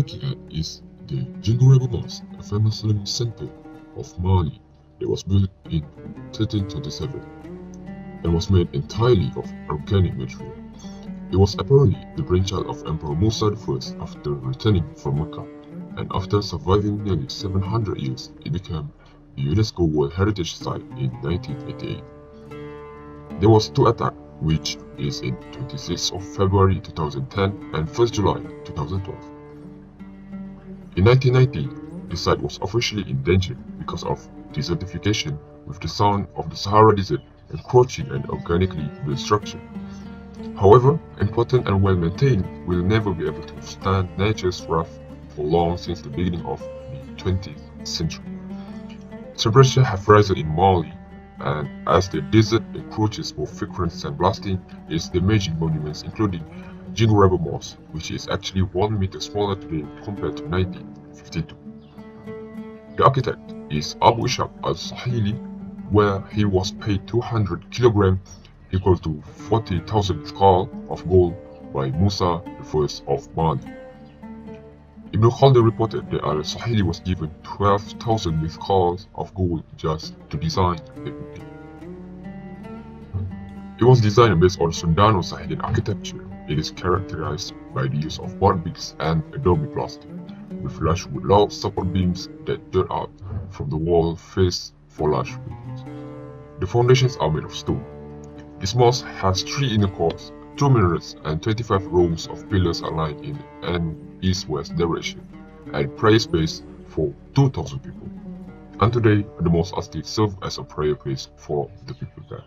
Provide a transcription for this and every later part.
looking at is the Jingu Mosque, a famous Islamic center of Mali that was built in 1327 and was made entirely of organic material. It was apparently the brainchild of Emperor Musa I after returning from Mecca, and after surviving nearly 700 years, it became a UNESCO World Heritage Site in 1988. There was two attacks, which is in 26th of February 2010 and 1st July 2012. In 1990, the site was officially endangered because of desertification, with the sound of the Sahara Desert encroaching an organically built structure. However, important and well-maintained will never be able to withstand nature's wrath for long since the beginning of the 20th century. Temperatures have risen in Mali, and as the desert encroaches more frequent sandblasting is damaging monuments including Jingu Mosque, which is actually 1 meter smaller today compared to 1952. The architect is Abu Ishaq al-Sahili, where he was paid 200 kilograms equal to 40,000 mithqal of gold by Musa I of Mali. Ibn Khaldun reported that al-Sahili was given 12,000 mithqals of gold just to design the building. It was designed based on Sundano-Sahelian architecture. It is characterized by the use of mud bricks and adobe plaster, with large wood support beams that jut out from the wall face for large buildings. The foundations are made of stone. This mosque has 3 inner courts, 2 minarets, and 25 rows of pillars aligned in an east-west direction, and prayer space for 2,000 people. And today, the mosque still serves as a prayer place for the people there.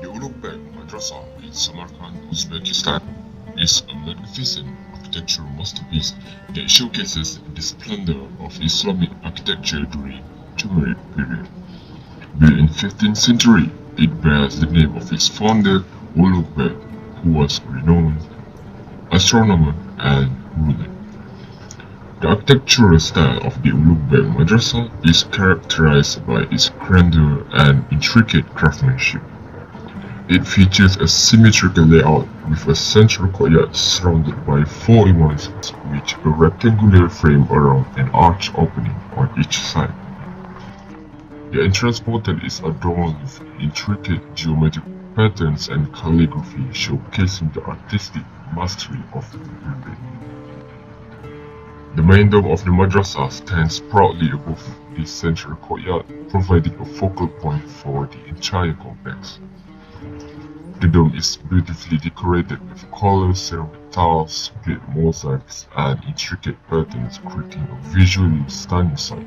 The Ulugh-Beg Madrassa in Samarkand, Uzbekistan is a magnificent architectural masterpiece that showcases the splendor of Islamic architecture during Timurid period. Built in 15th century, it bears the name of its founder, Ulugh-Beg, who was a renowned astronomer and ruler. The architectural style of the Ulugh-Beg Madrasa is characterized by its grandeur and intricate craftsmanship. It features a symmetrical layout with a central courtyard surrounded by 4 imams, with a rectangular frame around an arch opening on each side. The entrance portal is adorned with intricate geometric patterns and calligraphy, showcasing the artistic mastery of the building. The main dome of the madrasa stands proudly above the central courtyard, providing a focal point for the entire complex. The dome is beautifully decorated with colored ceramic tiles, split mosaics, and intricate patterns, creating a visually stunning sight.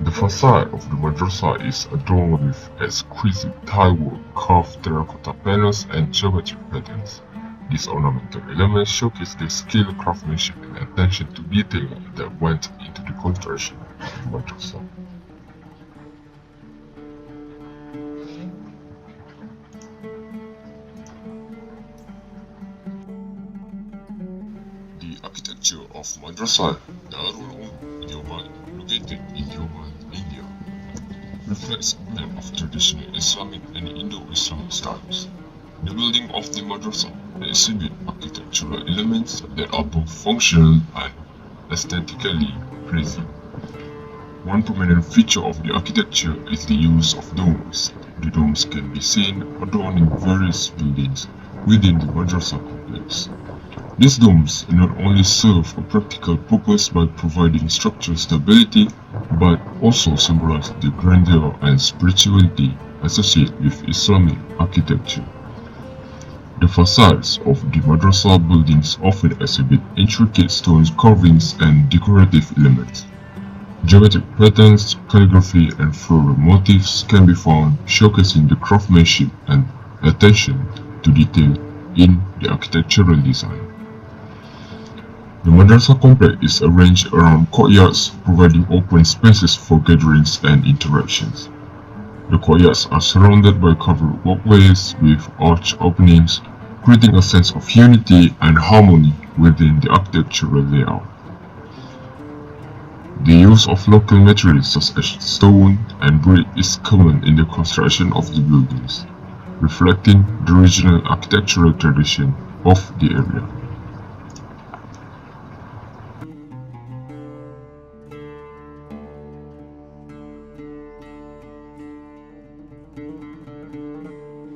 The facade of the madrasa is adorned with exquisite tilework, carved terracotta panels, and geometric patterns. These ornamental elements showcase the skill, craftsmanship, and attention to detail that went into the construction of the madrasa. The architecture of Madrasa Darul Umm located in Yemen, India, reflects a blend of traditional Islamic and Indo-Islamic styles. The building of the madrasa exhibit architectural elements that are both functional and aesthetically pleasing. One prominent feature of the architecture is the use of domes. The domes can be seen adorning various buildings within the madrasa complex. These domes not only serve a practical purpose by providing structural stability, but also symbolize the grandeur and spirituality associated with Islamic architecture. The facades of the madrasa buildings often exhibit intricate stone carvings and decorative elements. Geometric patterns, calligraphy, and floral motifs can be found, showcasing the craftsmanship and attention to detail in the architectural design. The madrasa complex is arranged around courtyards, providing open spaces for gatherings and interactions. The courtyards are surrounded by covered walkways with arch openings, creating a sense of unity and harmony within the architectural layout. The use of local materials such as stone and brick is common in the construction of the buildings, reflecting the regional architectural tradition of the area.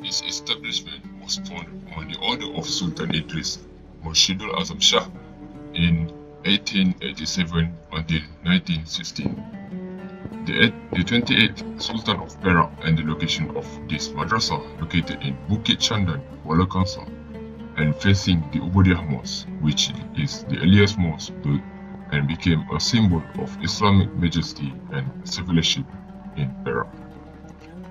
This establishment was founded on the order of Sultan Idris Murshidul Azam Shah in 1887 until 1916. The 28th Sultan of Perak and the location of this madrasa located in Bukit Chandan, Walakansa, and facing the Ubudiyah Mosque, which is the earliest mosque built and became a symbol of Islamic majesty and civilization in Perak.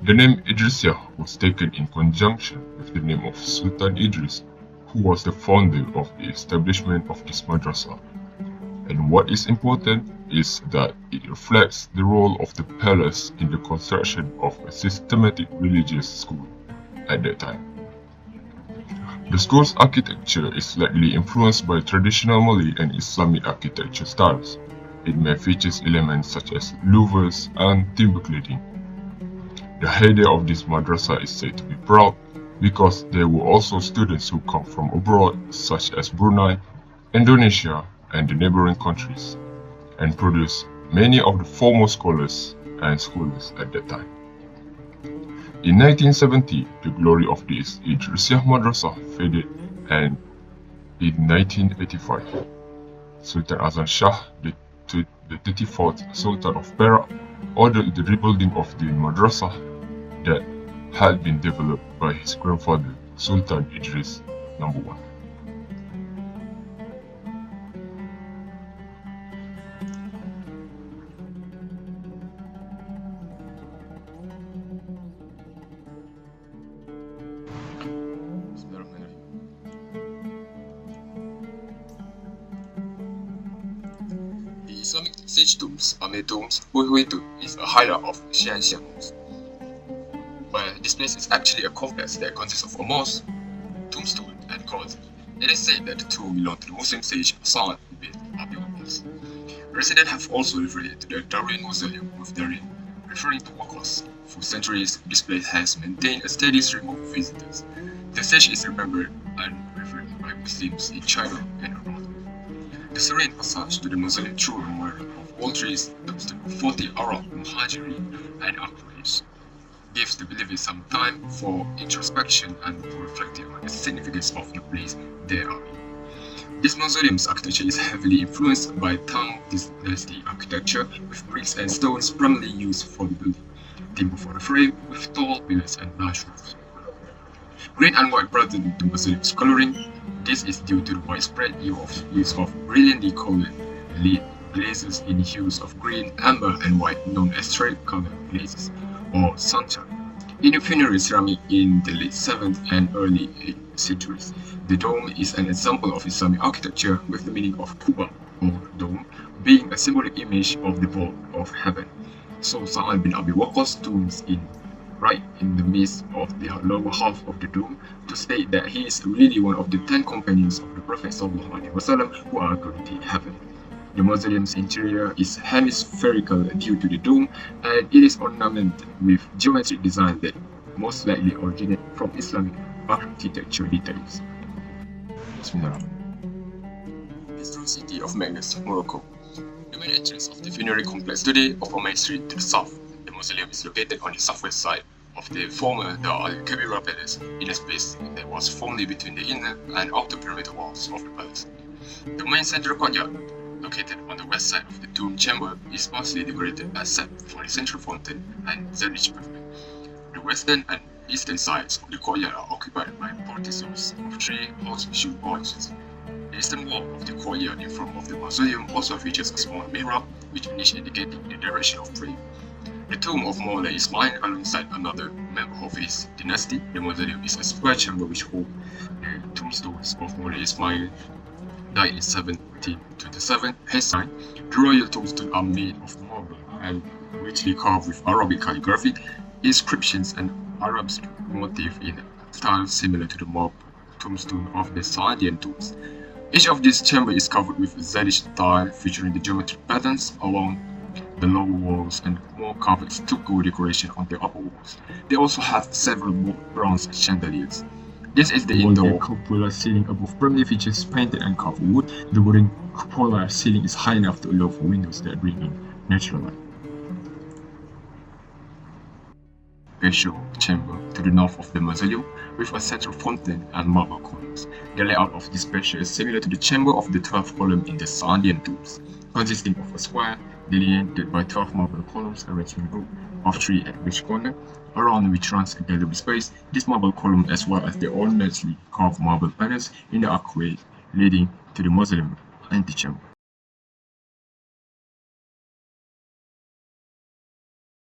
The name Idrisiyah was taken in conjunction with the name of Sultan Idris, who was the founder of the establishment of this madrasa. And what is important is that it reflects the role of the palace in the construction of a systematic religious school at that time. The school's architecture is slightly influenced by traditional Malay and Islamic architecture styles. It may feature elements such as louvers and timber cladding. The header of this madrasa is said to be proud because there were also students who come from abroad such as Brunei, Indonesia, and the neighboring countries, and produced many of the foremost scholars and scholars at that time. In 1970, the glory of this Idrisiyah Madrasa faded, and in 1985, Sultan Azam Shah, the 34th Sultan of Perak, ordered the rebuilding of the madrasa that had been developed by his grandfather, Sultan Idris I. The Islamic sage tombs, Amir tombs, Hui tomb is a highlight of Xi'an mosque. But this place is actually a complex that consists of a mosque, tombstone, and courts. It is said that the two belong to the Muslim sage Sa'ad ibn Abi Waqqas. Residents have also referred to the Darwin Mausoleum with Darwin, referring to Waqqas. For centuries, this place has maintained a steady stream of visitors. The sage is remembered and revered by Muslims in China and abroad. The serene passage to the mausoleum through a memorial of all trees, tombstone of 40 Arab, Muhajiri, and Quraysh, gives the believers some time for introspection and for reflecting on the significance of the place they are in. This mausoleum's architecture is heavily influenced by Tang dynasty architecture, with bricks and stones primarily used for the building, timber for the frame, with tall pillars and large roofs. Green and white rather than the mausoleum's coloring. This is due to the widespread use of brilliantly colored lead glazes in hues of green, amber, and white, known as stripe color glazes, or sunshine. In the funerary ceramic in the late 7th and early 8th centuries, the dome is an example of Islamic architecture with the meaning of Kuba, or dome, being a symbolic image of the vault of heaven. So Sa'ad bin Abi Waqqas tombs right in the midst of the lower half of the dome to state that he is really one of the 10 companions of the Prophet ﷺ who are going to heaven. The mausoleum's interior is hemispherical due to the dome, and it is ornamented with geometric design that most likely originate from Islamic architecture details. Historic city of Magnus, Morocco. The main entrance of the funerary complex today of Omay Street to the south. The mausoleum is located on the southwest side of the former Dar al-Kabira Palace, in a space that was formerly between the inner and outer perimeter walls of the palace. The main central courtyard, located on the west side of the tomb chamber, is partially decorated except for the central fountain and Zerich pavement. The western and eastern sides of the courtyard are occupied by porticos of 3 horseshoe arches. The eastern wall of the courtyard in front of the mausoleum also features a small mihrab, with a niche indicating the direction of prayer. The tomb of Maulana Ismail alongside another member of his dynasty. The mausoleum is a square chamber which holds the tombstones of Maulana Ismail, died in 1727. His time, the royal tombstones are made of marble and richly carved with Arabic calligraphy, inscriptions, and Arabsque motif in a style similar to the marble tombstone of the Saadian tombs. Each of these chambers is covered with a Zelish tile featuring the geometric patterns along the lower walls and more carved stucco decoration on the upper walls. They also have several bronze chandeliers. This is the indoor cupola ceiling above primary features painted and carved wood. The wooden cupola ceiling is high enough to allow for windows that bring in natural light. Special chamber to the north of the mausoleum with a central fountain and marble columns. The layout of this space is similar to the chamber of the 12 column in the Sandian tombs, consisting of a square delineated by 12 marble columns arranged in a group of 3 at each corner, around which runs a gallery space. This marble column, as well as the ornately carved marble panels in the archway leading to the mausoleum antechamber.